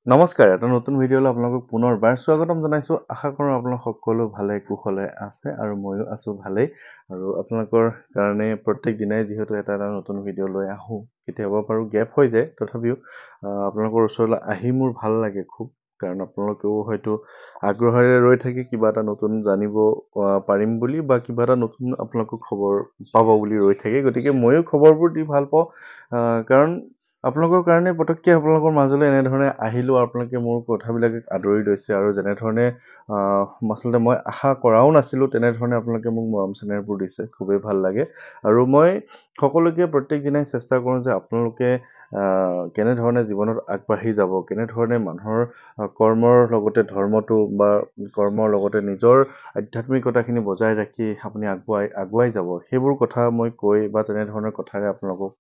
নমস্কাৰ, এটা নতুন ভিডিঅ'লৈ আপোনালোকক পুনৰবাৰ স্বাগতম জনাইছোঁ। আশা কৰোঁ আপোনালোক সকলো ভালে কুশলে আছে আৰু ময়ো আছোঁ ভালেই। আৰু আপোনালোকৰ কাৰণে প্ৰত্যেক দিনাই যিহেতু এটা নতুন ভিডিঅ' লৈ আহোঁ, কেতিয়াবা বাৰু গেপ হৈ যায়, তথাপিও আপোনালোকৰ ওচৰলৈ আহি মোৰ ভাল লাগে খুব। কাৰণ আপোনালোকেও হয়তো আগ্ৰহেৰে ৰৈ থাকে কিবা এটা নতুন জানিব পাৰিম বুলি, বা কিবা এটা নতুন আপোনালোকক খবৰ পাব বুলি ৰৈ থাকে। গতিকে ময়ো খবৰবোৰ দি ভাল পাওঁ, কাৰণ আপোনালোকৰ কাৰণে পটককৈ আপোনালোকৰ মাজলৈ এনেধৰণে আহিলোঁ। আপোনালোকে মোৰ কথাবিলাক আদৰি লৈছে আৰু যেনেধৰণে আচলতে মই আশা কৰাও নাছিলোঁ, তেনেধৰণে আপোনালোকে মোক মৰম চেনেহবোৰ দিছে। খুবেই ভাল লাগে। আৰু মই সকলোকে প্ৰত্যেক দিনাই চেষ্টা কৰোঁ যে আপোনালোকে কেনেধৰণে জীৱনত আগবাঢ়ি যাব, কেনেধৰণে মানুহৰ কৰ্মৰ লগতে ধৰ্মটো বা কৰ্মৰ লগতে নিজৰ আধ্যাত্মিকতাখিনি বজাই ৰাখি আপুনি আগুৱাই যাব, সেইবোৰ কথা মই কৈ বা তেনেধৰণৰ কথাৰে আপোনালোকক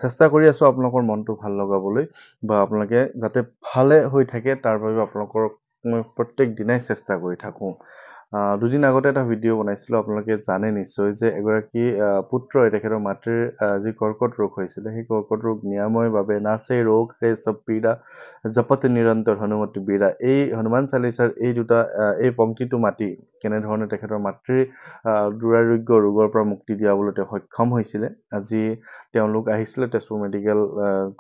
চেষ্টা কৰি আছোঁ আপোনালোকৰ মনটো ভাল লগাবলৈ, বা আপোনালোকে যাতে ভালে হৈ থাকে তাৰ বাবে আপোনালোকৰ মই প্ৰত্যেক দিনাই চেষ্টা কৰি থাকোঁ। দুদিন আগতে এটা ভিডিঅ' বনাইছিলোঁ। আপোনালোকে জানে নিশ্চয় যে এগৰাকী পুত্ৰই তেখেতৰ মাতৃৰ যি কৰ্কট ৰোগ হৈছিলে, সেই কৰ্কট ৰোগ নিৰাময়ৰ বাবে নাচে ৰোগ হে সব পীড়া জপত নিৰন্তৰ হনুমতি বীৰা, এই হনুমান চালিচাৰ এই পংক্তিটো মাতি কেনেধৰণে তেখেতৰ মাতৃৰ দুৰাৰোগ্য ৰোগৰ পৰা মুক্তি দিয়াবলৈ তেওঁ সক্ষম হৈছিলে। আজি তেওঁলোক আহিছিলে তেজপুৰ মেডিকেল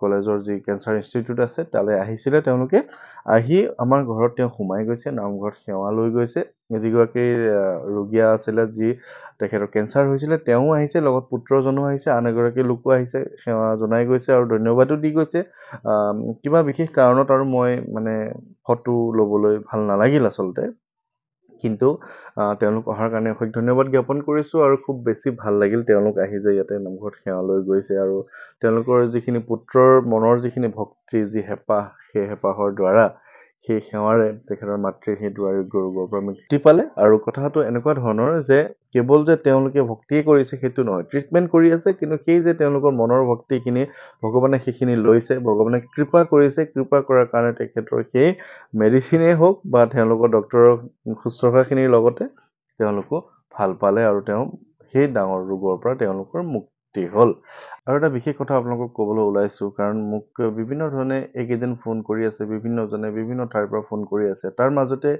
কলেজৰ যি কেঞ্চাৰ ইনষ্টিটিউট আছে, তালৈ আহিছিলে। তেওঁলোকে আহি আমাৰ ঘৰত তেওঁ সোমাই গৈছে, নামঘৰত সেৱা লৈ গৈছে। যিগৰাকী ৰোগীয়া আছিলে, যি তেখেতৰ কেঞ্চাৰ হৈছিলে, তেওঁ আহিছে, লগত পুত্ৰজনো আহিছে, আন এগৰাকী লোকো আহিছে, সেৱা জনাই গৈছে আৰু ধন্যবাদো দি গৈছে। কিবা বিশেষ কাৰণত আৰু মই ফটো ল'বলৈ ভাল নালাগিল আচলতে, কিন্তু তেওঁলোক অহাৰ কাৰণে অশেষ ধন্যবাদ জ্ঞাপন কৰিছোঁ। আৰু খুব বেছি ভাল লাগিল তেওঁলোক আহি যে ইয়াতে নামঘৰত সেৱা লৈ গৈছে, আৰু তেওঁলোকৰ যিখিনি পুত্ৰৰ মনৰ যিখিনি ভক্তি, যি হেঁপাহ, সেই হেঁপাহৰ দ্বাৰা, সেই সেৱাৰে তেখেতৰ মাতৃৰ সেই দুৰাৰোগ্য ৰোগৰ পৰা মুক্তি পালে। আৰু কথাটো এনেকুৱা ধৰণৰ যে কেৱল যে তেওঁলোকে ভক্তিয়ে কৰিছে সেইটো নহয়, ট্ৰিটমেণ্ট কৰি আছে, কিন্তু সেই যে তেওঁলোকৰ মনৰ ভক্তিখিনি ভগৱানে সেইখিনি লৈছে, ভগৱানে কৃপা কৰিছে, কৃপা কৰাৰ কাৰণে তেখেতৰ সেই মেডিচিনেই হওক বা তেওঁলোকৰ ডক্তৰৰ শুশ্ৰূষাখিনিৰ লগতে তেওঁলোকো ভাল পালে, আৰু তেওঁ সেই ডাঙৰ ৰোগৰ পৰা তেওঁলোকৰ মুক্তি হ'ল। আৰু এটা বিশেষ কথা আপোনালোকক ক'বলৈ ওলাইছোঁ, কাৰণ মোক বিভিন্ন ধৰণে এইকেইদিন ফোন কৰি আছে, বিভিন্নজনে বিভিন্ন ঠাইৰ পৰা ফোন কৰি আছে। তাৰ মাজতে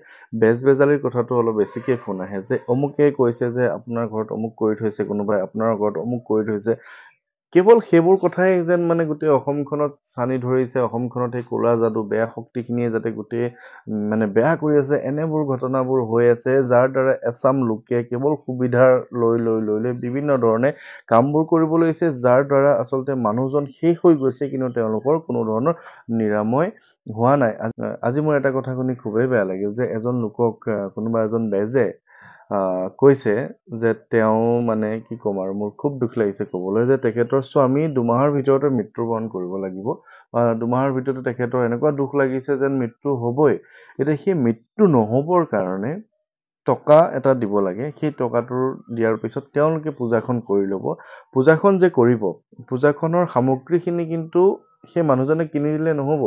বেজালিৰ কথাটো অলপ বেছিকৈ ফোন আহে, যে অমুকে কৈছে যে আপোনাৰ ঘৰত অমুক কৰি থৈছে, কোনোবাই আপোনাৰ ঘৰত অমুক কৰি থৈছে। কেৱল সেইবোৰ কথাই যেন গোটেই অসমখনত চানি ধৰিছে, অসমখনত সেই ক'লা যাদু, বেয়া শক্তিখিনিয়ে যাতে গোটেই বেয়া কৰি আছে, এনেবোৰ ঘটনাবোৰ হৈ আছে, যাৰ দ্বাৰা এচাম লোকে কেৱল সুবিধা লৈ বিভিন্ন ধৰণে কামবোৰ কৰিব লৈছে, যাৰ দ্বাৰা আচলতে মানুহজন শেষ হৈ গৈছে, কিন্তু তেওঁলোকৰ কোনো ধৰণৰ নিৰাময় হোৱা নাই। আজি মোৰ এটা কথা শুনি খুবেই বেয়া লাগিল, যে এজন লোকক কোনোবা এজন বেজে কৈছে যে তেওঁ কি ক'ম আৰু, মোৰ খুব দুখ লাগিছে ক'বলৈ, যে তেখেতৰ স্বামী 2 মাহৰ ভিতৰতে মৃত্যুবৰণ কৰিব লাগিব, বা 2 মাহৰ ভিতৰতে তেখেতৰ এনেকুৱা দুখ লাগিছে যেন মৃত্যু হ'বই। এতিয়া সেই মৃত্যু নহ'বৰ কাৰণে টকা এটা দিব লাগে, সেই টকাটোৰ দিয়াৰ পিছত তেওঁলোকে পূজাখন কৰি ল'ব। পূজাখন যে কৰিব, পূজাখনৰ সামগ্ৰীখিনি কিন্তু সেই মানুহজনে কিনি দিলে নহ'ব।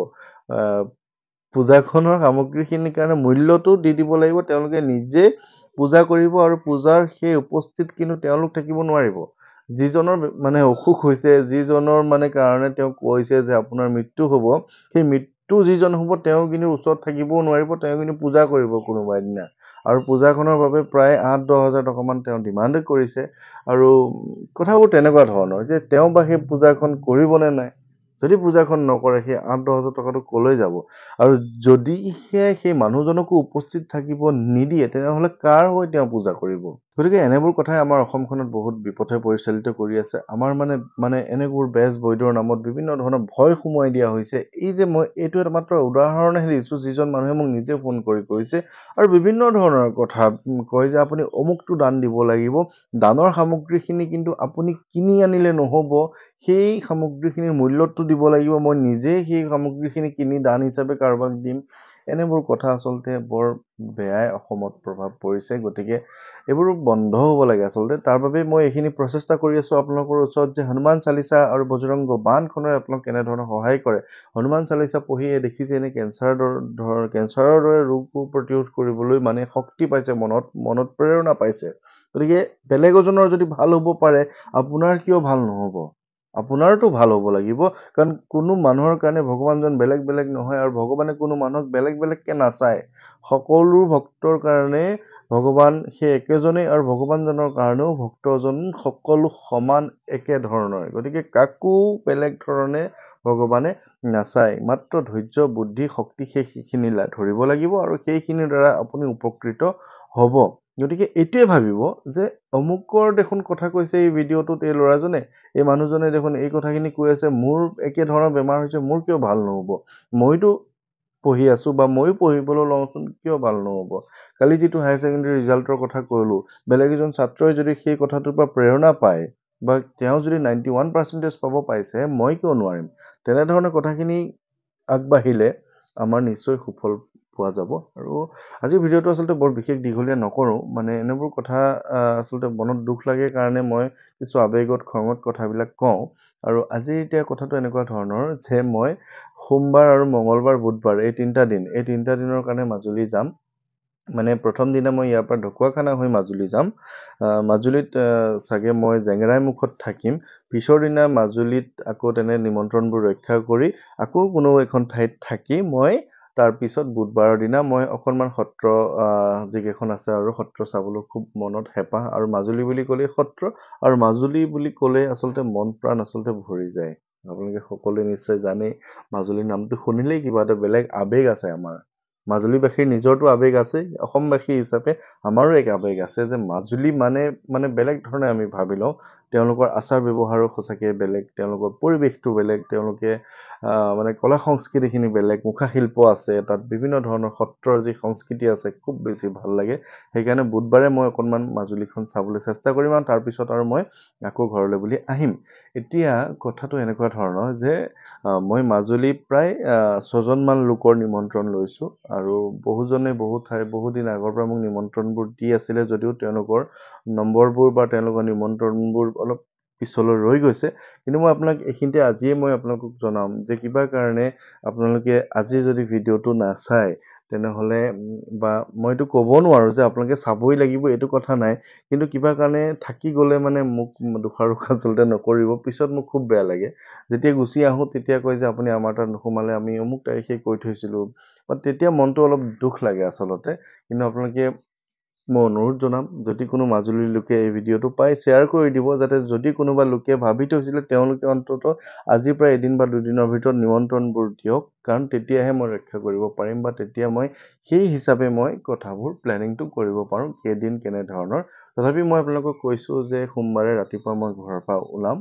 পূজাখনৰ সামগ্ৰীখিনিৰ কাৰণে মূল্যটো দি দিব লাগিব। তেওঁলোকে নিজে পূজা কৰিব, আৰু পূজাৰ সেই উপস্থিত কিন্তু তেওঁলোক থাকিব নোৱাৰিব। যিজনৰ অসুখ হৈছে, যিজনৰ কাৰণে তেওঁ কৈছে যে আপোনাৰ মৃত্যু হ'ব, সেই মৃত্যু যিজন হ'ব তেওঁ কিন্তু ওচৰত থাকিবও নোৱাৰিব, তেওঁ কিন্তু পূজা কৰিব কোনোবা এদিনা। আৰু পূজাখনৰ বাবে প্ৰায় 8-10 হাজাৰ টকামান তেওঁ ডিমাণ্ড কৰিছে। আৰু কথাবোৰ তেনেকুৱা ধৰণৰ, যে তেওঁ বা সেই পূজাখন কৰিবনে নাই। যদি পূজাখন নকৰে, সেই 8-10 হাজাৰ টকাটো ক'লৈ যাব? আৰু যদিহে সেই মানুহজনকো উপস্থিত থাকিব নিদিয়ে, তেনেহ'লে কাৰ হৈ তেওঁ পূজা কৰিব? গতিকে এনেবোৰ কথাই আমাৰ অসমখনত বহুত বিপথে পৰিচালিত কৰি আছে। আমাৰ এনেবোৰ বেজ বৈদ্যৰ নামত বিভিন্ন ধৰণৰ ভয় সোমোৱাই দিয়া হৈছে। এই যে মই এইটো এটা মাত্ৰ উদাহৰণহে দিছোঁ, যিজন মানুহে মোক নিজে ফোন কৰি কৈছে, আৰু বিভিন্ন ধৰণৰ কথা কয় যে আপুনি অমুকটো দান দিব লাগিব, দানৰ সামগ্ৰীখিনি কিন্তু আপুনি কিনি আনিলে নহ'ব, সেই সামগ্ৰীখিনিৰ মূল্যটো দিব লাগিব, মই নিজেই সেই সামগ্ৰীখিনি কিনি দান হিচাপে কাৰোবাক দিম। এনেবোৰ কথা আচলতে বৰ বেয়াই অসমত প্ৰভাৱ পৰিছে। গতিকে এইবোৰ বন্ধ হ'ব লাগে আচলতে। তাৰ বাবে মই এইখিনি প্ৰচেষ্টা কৰি আছোঁ আপোনালোকৰ ওচৰত, যে হনুমান চালিচা আৰু বজৰংগ বাণখনে আপোনাক কেনেধৰণে সহায় কৰে। হনুমান চালিচা পঢ়ি দেখিছে এনে কেঞ্চাৰৰ দৰে ৰোগবোৰ প্ৰতিৰোধ কৰিবলৈ শক্তি পাইছে, মনত প্ৰেৰণা পাইছে। গতিকে বেলেগ এজনৰ যদি ভাল হ'ব পাৰে, আপোনাৰ কিয় ভাল নহ'ব? আপোনাৰতো ভাল হ'ব লাগিব কাৰণ কোনো মানুহৰ কাৰণে ভগৱানজন বেলেগ বেলেগ নহয় আৰু ভগৱানে কোনো মানুহক বেলেগ বেলেগকে নাচায় সকলো ভক্তৰ কাৰণে ভগৱান সেই একেজনেই আৰু ভগৱানজনৰ কাৰণেও ভক্তজন সকলো সমান একে ধৰণৰ গতিকে কাকো বেলেগ ধৰণে ভগৱানে নাচায় মাত্ৰ ধৈৰ্য বুদ্ধি শক্তি সেইখিনি ধৰিব লাগিব আৰু সেইখিনিৰ দ্বাৰা আপুনি উপকৃত হ'ব গতিকে এইটোৱে ভাবিব যে অমুকৰ দেখোন কথা কৈছে এই ভিডিঅ'টোত এই ল'ৰাজনে এই মানুহজনে দেখোন এই কথাখিনি কৈ আছে মোৰ একে ধৰণৰ বেমাৰ হৈছে মোৰ কিয় ভাল নহ'ব মইতো পঢ়ি আছো বা ময়ো পঢ়িবলৈ লওঁচোন কিয় ভাল নহ'ব কালি যিটো হায়াৰ ছেকেণ্ডেৰী ৰিজাল্টৰ কথা ক'লো বেলেগ এজন ছাত্ৰই যদি সেই কথাটোৰ পৰা প্ৰেৰণা পায় বা তেওঁ যদি 91% পাব পাইছে মই কিয় নোৱাৰিম তেনেধৰণৰ কথাখিনি আগবাঢ়িলে আমাৰ নিশ্চয় সুফল পোৱা যাব আৰু আজিৰ ভিডিঅ'টো আচলতে বৰ বিশেষ দীঘলীয়া নকৰোঁ মানে এনেবোৰ কথা আচলতে মনত দুখ লাগে কাৰণে মই কিছু আৱেগত খঙত কথাবিলাক কওঁ আৰু আজি এতিয়া কথাটো এনেকুৱা ধৰণৰ যে মই সোমবাৰ আৰু মঙ্গলবাৰ বুধবাৰ এই তিনিটা দিনৰ কাৰণে মাজুলী যাম মানে প্ৰথম দিনা মই ইয়াৰ পৰা ঢকুৱাখানা হৈ মাজুলী যাম মাজুলীত চাগে মই জেংৰাই মুখত থাকিম পিছৰ দিনা মাজুলীত আকৌ তেনে নিমন্ত্ৰণবোৰ ৰক্ষা কৰি আকৌ কোনো এখন ঠাইত থাকি মই তাৰপিছত বুধবাৰৰ দিনা মই অকণমান সত্ৰ যিকেইখন আছে আৰু সত্ৰ চাবলৈ খুব মনত হেঁপাহ আৰু মাজুলী বুলি ক'লেই সত্ৰ আৰু মাজুলী বুলি ক'লে আচলতে মন প্ৰাণ আচলতে ভৰি যায় আপোনালোকে সকলোৱে নিশ্চয় জানেই মাজুলীৰ নামটো শুনিলেই কিবা এটা বেলেগ আৱেগ আছে আমাৰ মাজুলীবাসীৰ নিজৰটো আৱেগ আছে অসমবাসী হিচাপে আমাৰো এক আৱেগ আছে যে মাজুলী মানে বেলেগ ধৰণে আমি ভাবি লওঁ তেওঁলোকৰ আচাৰ ব্যৱহাৰো সঁচাকৈ বেলেগ তেওঁলোকৰ পৰিৱেশটো বেলেগ তেওঁলোকে মানে কলা সংস্কৃতিখিনি বেলেগ মুখাশিল্প আছে তাত বিভিন্ন ধৰণৰ সত্ৰৰ যি সংস্কৃতি আছে খুব বেছি ভাল লাগে সেইকাৰণে বুধবাৰে মই অকণমান মাজুলীখন চাবলৈ চেষ্টা কৰিম আৰু তাৰপিছত আৰু মই আকৌ ঘৰলৈ বুলি আহিম এতিয়া কথাটো এনেকুৱা ধৰণৰ যে মই মাজুলী প্ৰায় 6জনমান লোকৰ নিমন্ত্ৰণ লৈছোঁ আৰু বহুজনে বহুদিন আগৰ পৰা মোক নিমন্ত্ৰণবোৰ দি আছিলে যদিও তেওঁলোকৰ নম্বৰবোৰ বা তেওঁলোকৰ নিমন্ত্ৰণবোৰ অলপ পিছলৈ ৰৈ গৈছে কিন্তু মই আপোনাক এইখিনিতে আজিয়ে মই আপোনালোকক জনাম যে কিবা কাৰণে আপোনালোকে আজি যদি ভিডিঅ'টো নাচায় তেনেহ'লে বা মইতো ক'ব নোৱাৰোঁ যে আপোনালোকে চাবই লাগিব এইটো কথা নাই কিন্তু কিবা কাৰণে থাকি গ'লে মানে মোক দোষাৰোপ আচলতে নকৰিব পিছত মোক খুব বেয়া লাগে যেতিয়া গুচি আহোঁ তেতিয়া কয় যে আপুনি আমাৰ তাত নোসোমালে আমি অমুক তাৰিখে কৈ থৈছিলোঁ বা তেতিয়া মনটো অলপ দুখ লাগে আচলতে কিন্তু আপোনালোকে মই অনুৰোধ জনাম যদি কোনো মাজুলীৰ লোকে এই ভিডিঅ'টো পাই শ্বেয়াৰ কৰি দিব যাতে যদি কোনোবা লোকে ভাবি থৈছিলে তেওঁলোকে অন্ততঃ আজিৰ পৰা এদিন বা দুদিনৰ ভিতৰত নিমন্ত্ৰণবোৰ দিয়ক কাৰণ তেতিয়াহে মই ৰক্ষা কৰিব পাৰিম বা তেতিয়া মই সেই হিচাপে মই কথাবোৰ প্লেনিংটো কৰিব পাৰোঁ কেইদিন কেনেধৰণৰ তথাপি মই আপোনালোকক কৈছোঁ যে সোমবাৰে ৰাতিপুৱা মই ঘৰৰ পৰা ওলাম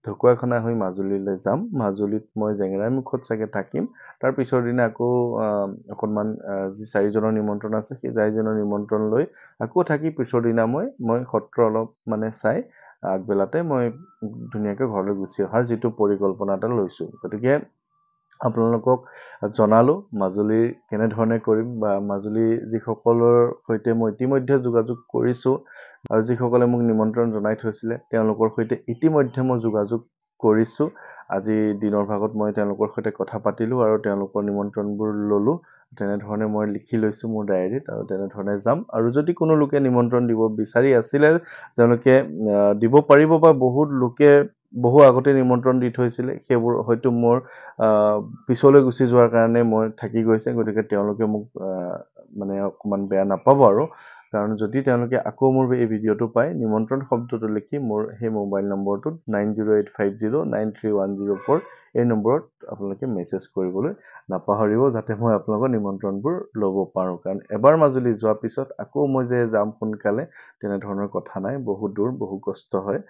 ঢকুৱাখানা হৈ মাজুলীলৈ যাম মাজুলীত মই জেংৰাই মুখত চাগে থাকিম তাৰ পিছৰ দিনা আকৌ অকণমান যি 4জনৰ নিমন্ত্ৰণ আছে সেই 4জনৰ নিমন্ত্ৰণ লৈ আকৌ থাকি পিছৰ দিনা মই সত্ৰ অলপ মানে চাই আগবেলাতে মই ধুনীয়াকৈ ঘৰলৈ গুচি অহাৰ যিটো পৰিকল্পনা এটা লৈছোঁ গতিকে আপোনালোকক জনালোঁ মাজুলীৰ কেনেধৰণে কৰিম বা মাজুলী যিসকলৰ সৈতে মই ইতিমধ্যে যোগাযোগ কৰিছোঁ আৰু যিসকলে মোক নিমন্ত্ৰণ জনাই থৈছিলে তেওঁলোকৰ সৈতে ইতিমধ্যে মই যোগাযোগ কৰিছোঁ আজি দিনৰ ভাগত মই তেওঁলোকৰ সৈতে কথা পাতিলোঁ আৰু তেওঁলোকৰ নিমন্ত্ৰণবোৰ ল'লোঁ তেনেধৰণে মই লিখি লৈছোঁ মোৰ ডায়েৰীত আৰু তেনেধৰণে যাম আৰু যদি কোনো লোকে নিমন্ত্ৰণ দিব বিচাৰি আছিলে তেওঁলোকে দিব পাৰিব বা বহুত লোকে বহু আগতে নিমন্ত্ৰণ দি থৈছিলে সেইবোৰ হয়তো মোৰ পিছলৈ গুচি যোৱাৰ কাৰণে মই থাকি গৈছে গতিকে তেওঁলোকে মোক মানে অকণমান বেয়া নাপাব আৰু কাৰণ যদি তেওঁলোকে আকৌ মোৰ এই ভিডিঅ'টো পায় নিমন্ত্ৰণ শব্দটো লিখি মোৰ সেই মোবাইল নম্বৰটোত 9085093104 এই নম্বৰত আপোনালোকে মেছেজ কৰিবলৈ নাপাহৰিব যাতে মই আপোনালোকৰ নিমন্ত্ৰণবোৰ ল'ব পাৰোঁ কাৰণ এবাৰ মাজুলী যোৱাৰ পিছত আকৌ মই যে যাম সোনকালে তেনেধৰণৰ কথা নাই বহুত দূৰ বহু কষ্ট হয়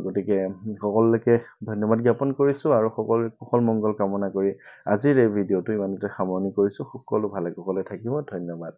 গতিকে সকলোকে ধন্যবাদ জ্ঞাপন কৰিছোঁ আৰু সকলোৰে কুশল মংগল কামনা কৰি আজিৰ এই ভিডিঅ'টো ইমানতে সামৰণি কৰিছোঁ সকলো ভালে কুশলে থাকিব ধন্যবাদ